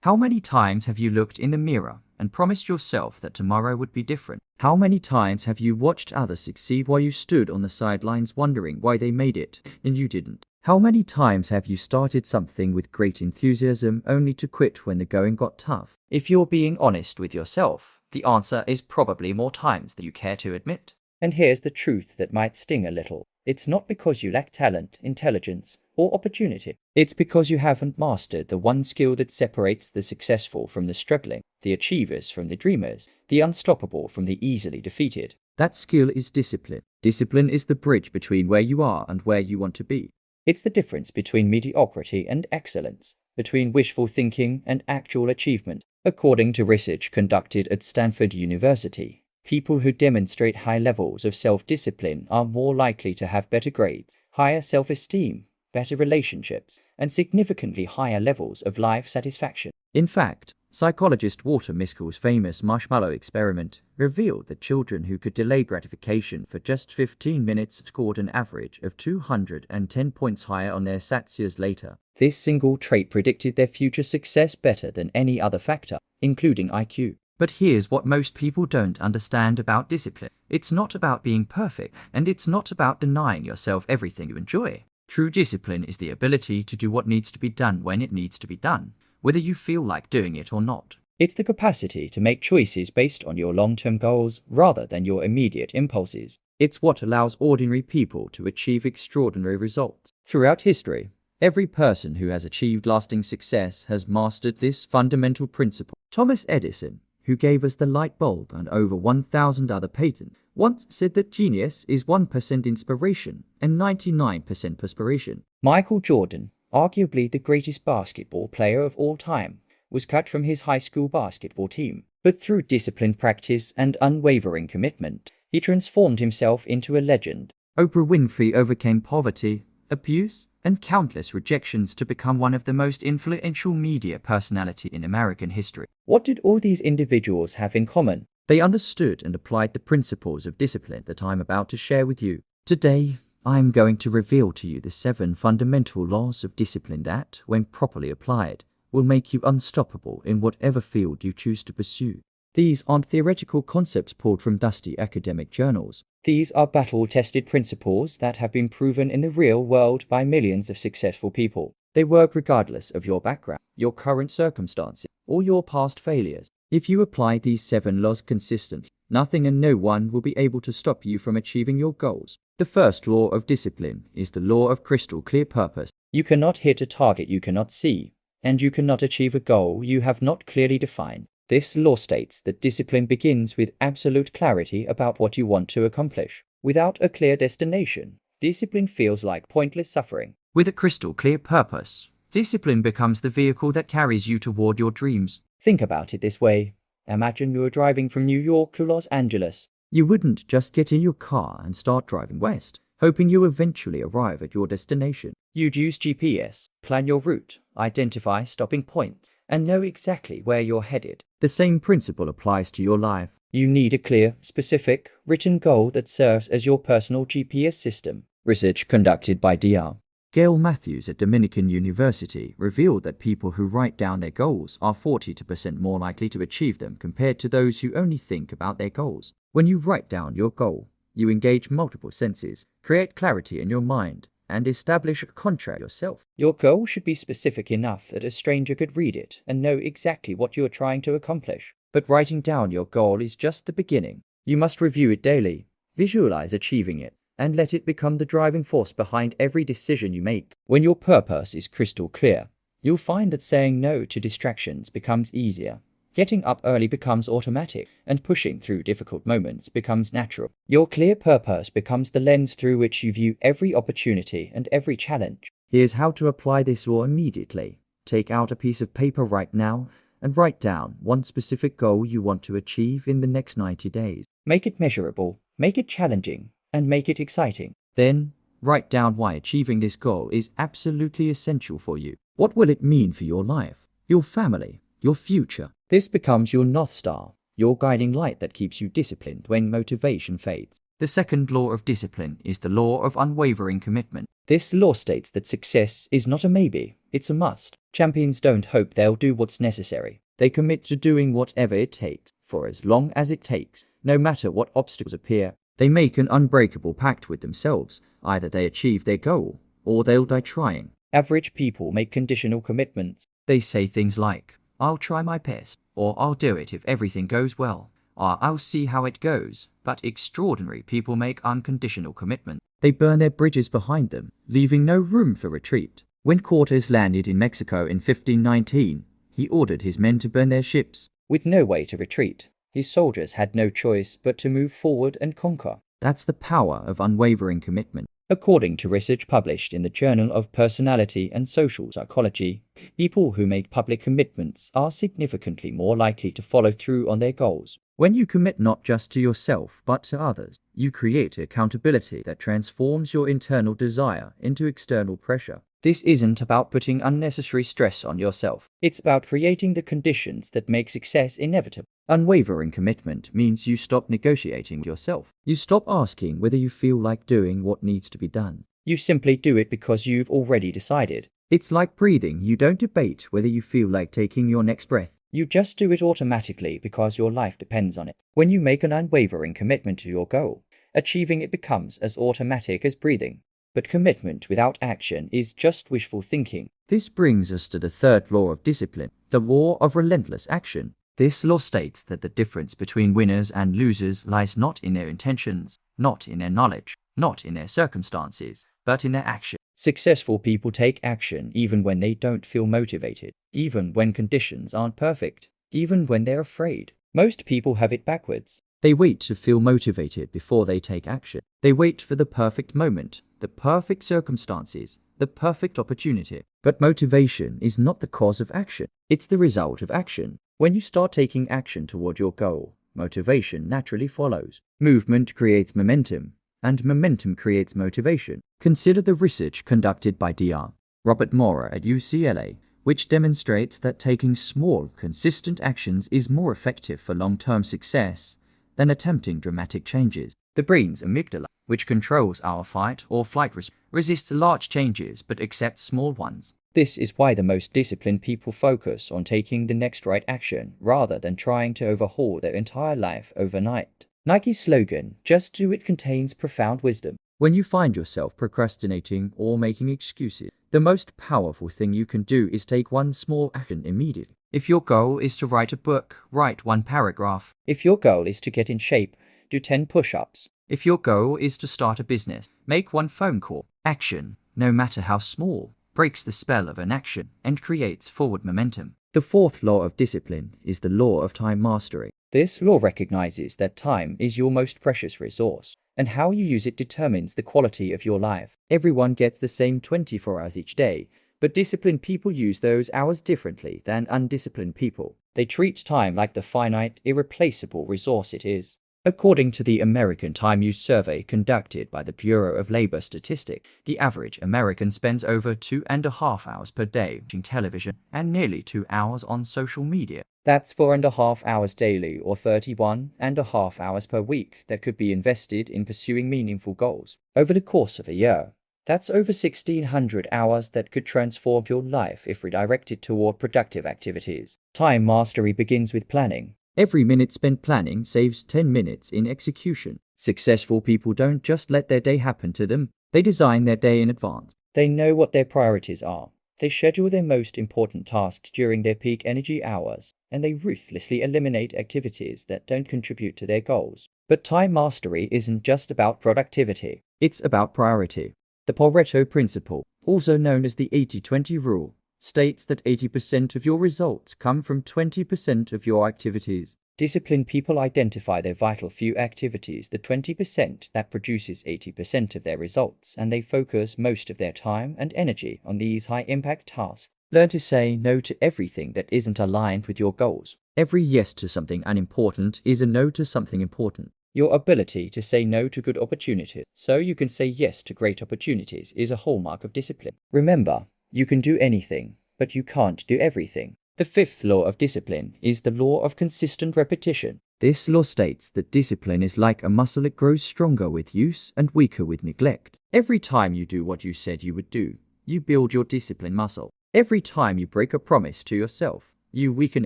How many times have you looked in the mirror and promised yourself that tomorrow would be different? How many times have you watched others succeed while you stood on the sidelines wondering why they made it and you didn't? How many times have you started something with great enthusiasm only to quit when the going got tough? If you're being honest with yourself, the answer is probably more times than you care to admit. And here's the truth that might sting a little. It's not because you lack talent, intelligence, or opportunity. It's because you haven't mastered the one skill that separates the successful from the struggling, the achievers from the dreamers, the unstoppable from the easily defeated. That skill is discipline. Discipline is the bridge between where you are and where you want to be. It's the difference between mediocrity and excellence, between wishful thinking and actual achievement. According to research conducted at Stanford University, people who demonstrate high levels of self-discipline are more likely to have better grades, higher self-esteem, better relationships, and significantly higher levels of life satisfaction. In fact, psychologist Walter Mischel's famous marshmallow experiment revealed that children who could delay gratification for just 15 minutes scored an average of 210 points higher on their SATs years later. This single trait predicted their future success better than any other factor, including IQ. But here's what most people don't understand about discipline. It's not about being perfect, and it's not about denying yourself everything you enjoy. True discipline is the ability to do what needs to be done when it needs to be done, whether you feel like doing it or not. It's the capacity to make choices based on your long-term goals rather than your immediate impulses. It's what allows ordinary people to achieve extraordinary results. Throughout history, every person who has achieved lasting success has mastered this fundamental principle. Thomas Edison, who gave us the light bulb and over 1,000 other patents, once said that genius is 1% inspiration and 99% perspiration. Michael Jordan, arguably the greatest basketball player of all time, was cut from his high school basketball team. But through disciplined practice and unwavering commitment, he transformed himself into a legend. Oprah Winfrey overcame poverty, abuse, and countless rejections to become one of the most influential media personalities in American history. What did all these individuals have in common? They understood and applied the principles of discipline that I'm about to share with you. Today, I'm going to reveal to you the 7 fundamental laws of discipline that, when properly applied, will make you unstoppable in whatever field you choose to pursue. These aren't theoretical concepts pulled from dusty academic journals. These are battle-tested principles that have been proven in the real world by millions of successful people. They work regardless of your background, your current circumstances, or your past failures. If you apply these 7 laws consistently, nothing and no one will be able to stop you from achieving your goals. The first law of discipline is the law of crystal clear purpose. You cannot hit a target you cannot see, and you cannot achieve a goal you have not clearly defined. This law states that discipline begins with absolute clarity about what you want to accomplish. Without a clear destination, discipline feels like pointless suffering. With a crystal clear purpose, discipline becomes the vehicle that carries you toward your dreams. Think about it this way. Imagine you are driving from New York to Los Angeles. You wouldn't just get in your car and start driving west, hoping you eventually arrive at your destination. You'd use GPS, plan your route, identify stopping points, and know exactly where you're headed. The same principle applies to your life. You need a clear, specific, written goal that serves as your personal GPS system. Research conducted by Dr. Gail Matthews at Dominican University revealed that people who write down their goals are 42% more likely to achieve them compared to those who only think about their goals. When you write down your goal, you engage multiple senses, create clarity in your mind, and establish a contract yourself. Your goal should be specific enough that a stranger could read it and know exactly what you are trying to accomplish. But writing down your goal is just the beginning. You must review it daily, visualize achieving it, and let it become the driving force behind every decision you make. When your purpose is crystal clear, you'll find that saying no to distractions becomes easier. Getting up early becomes automatic, and pushing through difficult moments becomes natural. Your clear purpose becomes the lens through which you view every opportunity and every challenge. Here's how to apply this law immediately. Take out a piece of paper right now and write down one specific goal you want to achieve in the next 90 days. Make it measurable, make it challenging, and make it exciting. Then, write down why achieving this goal is absolutely essential for you. What will it mean for your life, your family, your future? This becomes your North Star, your guiding light that keeps you disciplined when motivation fades. The second law of discipline is the law of unwavering commitment. This law states that success is not a maybe, it's a must. Champions don't hope they'll do what's necessary. They commit to doing whatever it takes, for as long as it takes, no matter what obstacles appear. They make an unbreakable pact with themselves. Either they achieve their goal, or they'll die trying. Average people make conditional commitments. They say things like, I'll try my best, or I'll do it if everything goes well, or I'll see how it goes. But extraordinary people make unconditional commitments. They burn their bridges behind them, leaving no room for retreat. When Cortes landed in Mexico in 1519, he ordered his men to burn their ships. With no way to retreat, his soldiers had no choice but to move forward and conquer. That's the power of unwavering commitment. According to research published in the Journal of Personality and Social Psychology, people who make public commitments are significantly more likely to follow through on their goals. When you commit not just to yourself but to others, you create accountability that transforms your internal desire into external pressure. This isn't about putting unnecessary stress on yourself. It's about creating the conditions that make success inevitable. Unwavering commitment means you stop negotiating with yourself. You stop asking whether you feel like doing what needs to be done. You simply do it because you've already decided. It's like breathing. You don't debate whether you feel like taking your next breath. You just do it automatically because your life depends on it. When you make an unwavering commitment to your goal, achieving it becomes as automatic as breathing. But commitment without action is just wishful thinking. This brings us to the third law of discipline, the law of relentless action. This law states that the difference between winners and losers lies not in their intentions, not in their knowledge, not in their circumstances, but in their action. Successful people take action even when they don't feel motivated, even when conditions aren't perfect, even when they're afraid. Most people have it backwards. They wait to feel motivated before they take action. They wait for the perfect moment, the perfect circumstances, the perfect opportunity. But motivation is not the cause of action. It's the result of action. When you start taking action toward your goal, motivation naturally follows. Movement creates momentum, and momentum creates motivation. Consider the research conducted by Dr. Robert Maurer at UCLA, which demonstrates that taking small, consistent actions is more effective for long-term success than attempting dramatic changes. The brain's amygdala, which controls our fight or flight response, resists large changes but accepts small ones. This is why the most disciplined people focus on taking the next right action rather than trying to overhaul their entire life overnight. Nike's slogan, "Just Do It," contains profound wisdom. When you find yourself procrastinating or making excuses, the most powerful thing you can do is take one small action immediately. If your goal is to write a book, write one paragraph. If your goal is to get in shape, do 10 push-ups. If your goal is to start a business, make one phone call. Action, no matter how small, breaks the spell of inaction and creates forward momentum. The fourth law of discipline is the law of time mastery. This law recognizes that time is your most precious resource, and how you use it determines the quality of your life. Everyone gets the same 24 hours each day, but disciplined people use those hours differently than undisciplined people. They treat time like the finite, irreplaceable resource it is. According to the American Time Use Survey conducted by the Bureau of Labor Statistics, the average American spends over 2.5 hours per day watching television and nearly 2 hours on social media. That's 4.5 hours daily, or 31.5 hours per week that could be invested in pursuing meaningful goals. Over the course of a year, that's over 1,600 hours that could transform your life if redirected toward productive activities. Time mastery begins with planning. Every minute spent planning saves 10 minutes in execution. Successful people don't just let their day happen to them. They design their day in advance. They know what their priorities are. They schedule their most important tasks during their peak energy hours, and they ruthlessly eliminate activities that don't contribute to their goals. But time mastery isn't just about productivity. It's about priority. The Pareto principle, also known as the 80-20 rule, states that 80% of your results come from 20% of your activities. Disciplined people identify their vital few activities, the 20% that produces 80% of their results, and they focus most of their time and energy on these high-impact tasks. Learn to say no to everything that isn't aligned with your goals. Every yes to something unimportant is a no to something important. Your ability to say no to good opportunities so you can say yes to great opportunities is a hallmark of discipline. Remember, you can do anything, but you can't do everything. The fifth law of discipline is the law of consistent repetition. This law states that discipline is like a muscle. It grows stronger with use and weaker with neglect. Every time you do what you said you would do, you build your discipline muscle. Every time you break a promise to yourself, you weaken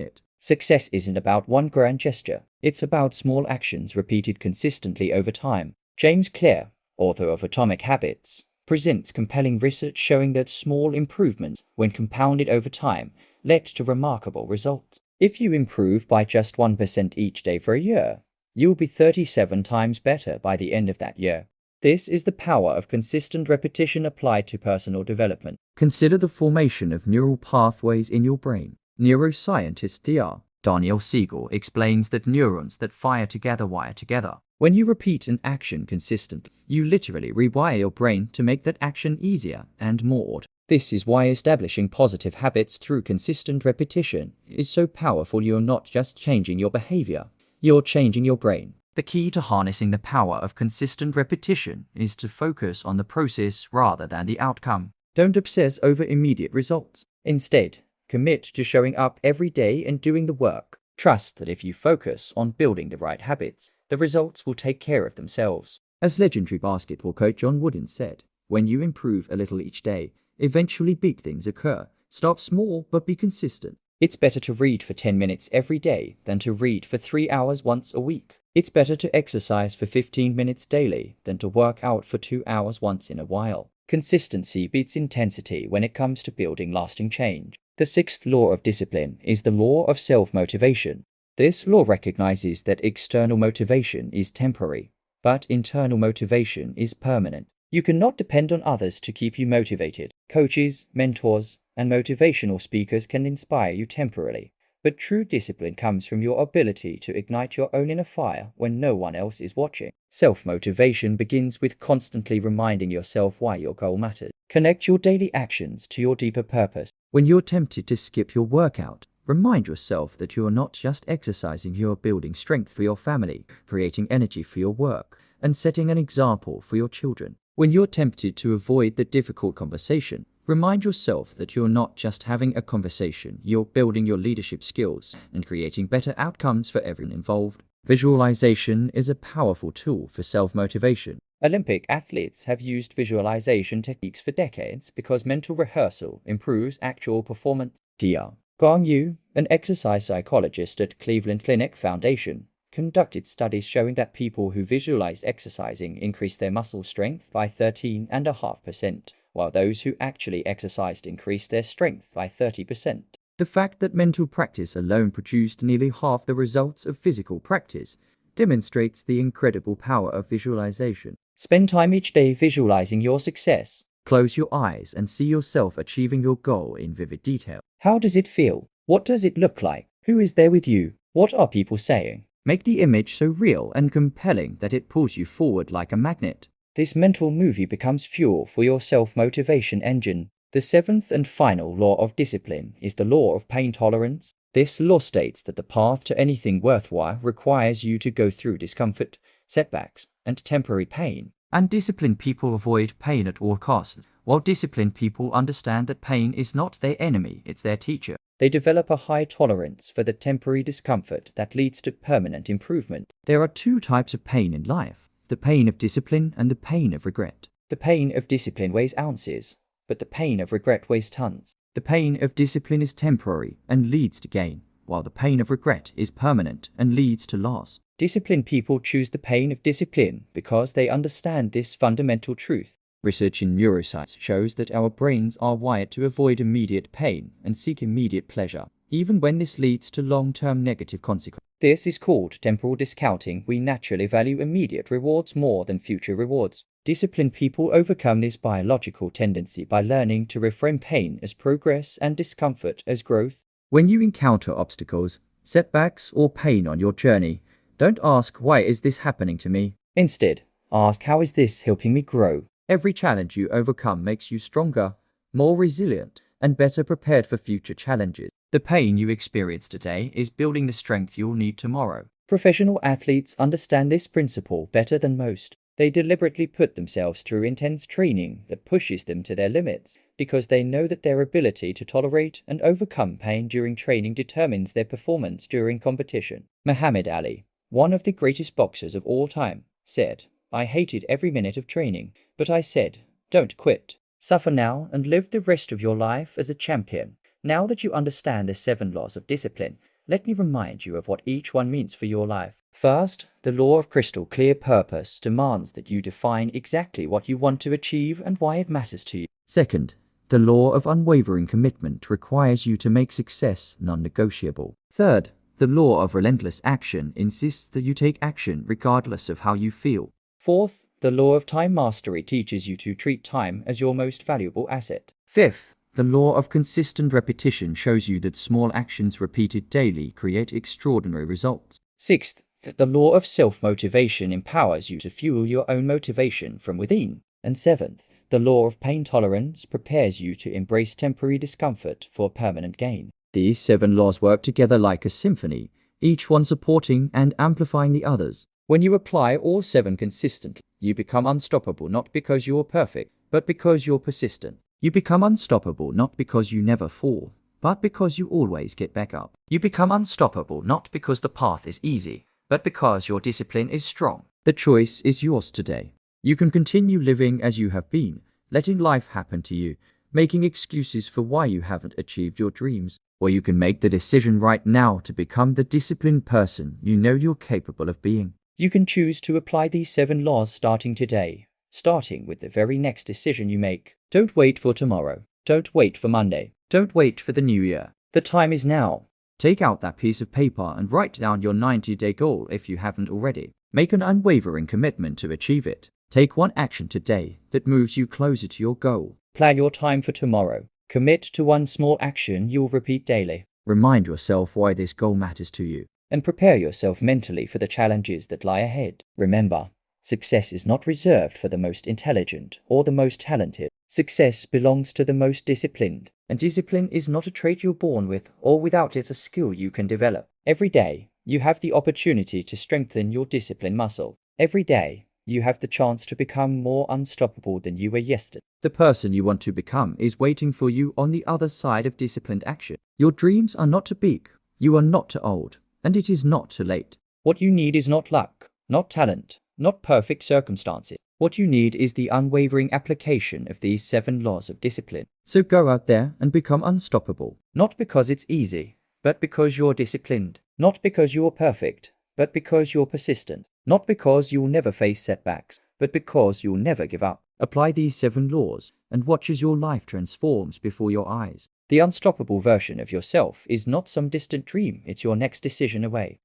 it. Success isn't about one grand gesture. It's about small actions repeated consistently over time. James Clear, author of Atomic Habits, presents compelling research showing that small improvements, when compounded over time, led to remarkable results. If you improve by just 1% each day for a year, you'll be 37 times better by the end of that year. This is the power of consistent repetition applied to personal development. Consider the formation of neural pathways in your brain. Neuroscientist Dr. Daniel Siegel explains that neurons that fire together wire together. When you repeat an action consistently, you literally rewire your brain to make that action easier and more. This is why establishing positive habits through consistent repetition is so powerful. You're not just changing your behavior, you're changing your brain. The key to harnessing the power of consistent repetition is to focus on the process rather than the outcome. Don't obsess over immediate results. Instead, commit to showing up every day and doing the work. Trust that if you focus on building the right habits, the results will take care of themselves. As legendary basketball coach John Wooden said, when you improve a little each day, eventually big things occur. Start small, but be consistent. It's better to read for 10 minutes every day than to read for 3 hours once a week. It's better to exercise for 15 minutes daily than to work out for 2 hours once in a while. Consistency beats intensity when it comes to building lasting change. The sixth law of discipline is the law of self-motivation. This law recognizes that external motivation is temporary, but internal motivation is permanent. You cannot depend on others to keep you motivated. Coaches, mentors, and motivational speakers can inspire you temporarily, but true discipline comes from your ability to ignite your own inner fire when no one else is watching. Self-motivation begins with constantly reminding yourself why your goal matters. Connect your daily actions to your deeper purpose. When you're tempted to skip your workout, remind yourself that you are not just exercising, you are building strength for your family, creating energy for your work, and setting an example for your children. When you're tempted to avoid the difficult conversation, remind yourself that you're not just having a conversation, you're building your leadership skills and creating better outcomes for everyone involved. Visualization is a powerful tool for self-motivation. Olympic athletes have used visualization techniques for decades because mental rehearsal improves actual performance. Dr. Gong Yu, an exercise psychologist at Cleveland Clinic Foundation, conducted studies showing that people who visualized exercising increased their muscle strength by 13.5%, while those who actually exercised increased their strength by 30%. The fact that mental practice alone produced nearly half the results of physical practice demonstrates the incredible power of visualization. Spend time each day visualizing your success. Close your eyes and see yourself achieving your goal in vivid detail. How does it feel? What does it look like? Who is there with you? What are people saying? Make the image so real and compelling that it pulls you forward like a magnet. This mental movie becomes fuel for your self-motivation engine. The seventh and final law of discipline is the law of pain tolerance. This law states that the path to anything worthwhile requires you to go through discomfort, setbacks, and temporary pain. And disciplined people avoid pain at all costs, while disciplined people understand that pain is not their enemy, it's their teacher. They develop a high tolerance for the temporary discomfort that leads to permanent improvement. There are two types of pain in life: the pain of discipline and the pain of regret. The pain of discipline weighs ounces, but the pain of regret weighs tons. The pain of discipline is temporary and leads to gain, while the pain of regret is permanent and leads to loss. Disciplined people choose the pain of discipline because they understand this fundamental truth. Research in neuroscience shows that our brains are wired to avoid immediate pain and seek immediate pleasure, even when this leads to long-term negative consequences. This is called temporal discounting. We naturally value immediate rewards more than future rewards. Disciplined people overcome this biological tendency by learning to reframe pain as progress and discomfort as growth. When you encounter obstacles, setbacks, or pain on your journey, don't ask, "Why is this happening to me?" Instead, ask, "How is this helping me grow?" Every challenge you overcome makes you stronger, more resilient, and better prepared for future challenges. The pain you experience today is building the strength you'll need tomorrow. Professional athletes understand this principle better than most. They deliberately put themselves through intense training that pushes them to their limits because they know that their ability to tolerate and overcome pain during training determines their performance during competition. Muhammad Ali, one of the greatest boxers of all time, said, "I hated every minute of training, but I said, don't quit." Suffer now and live the rest of your life as a champion. Now that you understand the 7 laws of discipline, let me remind you of what each one means for your life. First, the law of crystal clear purpose demands that you define exactly what you want to achieve and why it matters to you. Second, the law of unwavering commitment requires you to make success non-negotiable. Third, the law of relentless action insists that you take action regardless of how you feel. Fourth, the law of time mastery teaches you to treat time as your most valuable asset. Fifth, the law of consistent repetition shows you that small actions repeated daily create extraordinary results. Sixth, the law of self-motivation empowers you to fuel your own motivation from within. And seventh, the law of pain tolerance prepares you to embrace temporary discomfort for permanent gain. These 7 laws work together like a symphony, each one supporting and amplifying the others. When you apply all 7 consistently, you become unstoppable not because you're perfect, but because you're persistent. You become unstoppable not because you never fall, but because you always get back up. You become unstoppable not because the path is easy, but because your discipline is strong. The choice is yours today. You can continue living as you have been, letting life happen to you, making excuses for why you haven't achieved your dreams, or you can make the decision right now to become the disciplined person you know you're capable of being. You can choose to apply these 7 laws starting today, starting with the very next decision you make. Don't wait for tomorrow. Don't wait for Monday. Don't wait for the new year. The time is now. Take out that piece of paper and write down your 90-day goal if you haven't already. Make an unwavering commitment to achieve it. Take one action today that moves you closer to your goal. Plan your time for tomorrow. Commit to one small action you'll repeat daily. Remind yourself why this goal matters to you, and prepare yourself mentally for the challenges that lie ahead. Remember, success is not reserved for the most intelligent or the most talented. Success belongs to the most disciplined, and discipline is not a trait you're born with, or without it a skill you can develop. Every day, you have the opportunity to strengthen your discipline muscle. Every day, you have the chance to become more unstoppable than you were yesterday. The person you want to become is waiting for you on the other side of disciplined action. Your dreams are not too big, you are not too old, and it is not too late. What you need is not luck, not talent, not perfect circumstances. What you need is the unwavering application of these 7 laws of discipline. So go out there and become unstoppable. Not because it's easy, but because you're disciplined. Not because you're perfect, but because you're persistent. Not because you'll never face setbacks, but because you'll never give up. Apply these 7 laws and watch as your life transforms before your eyes. The unstoppable version of yourself is not some distant dream, it's your next decision away.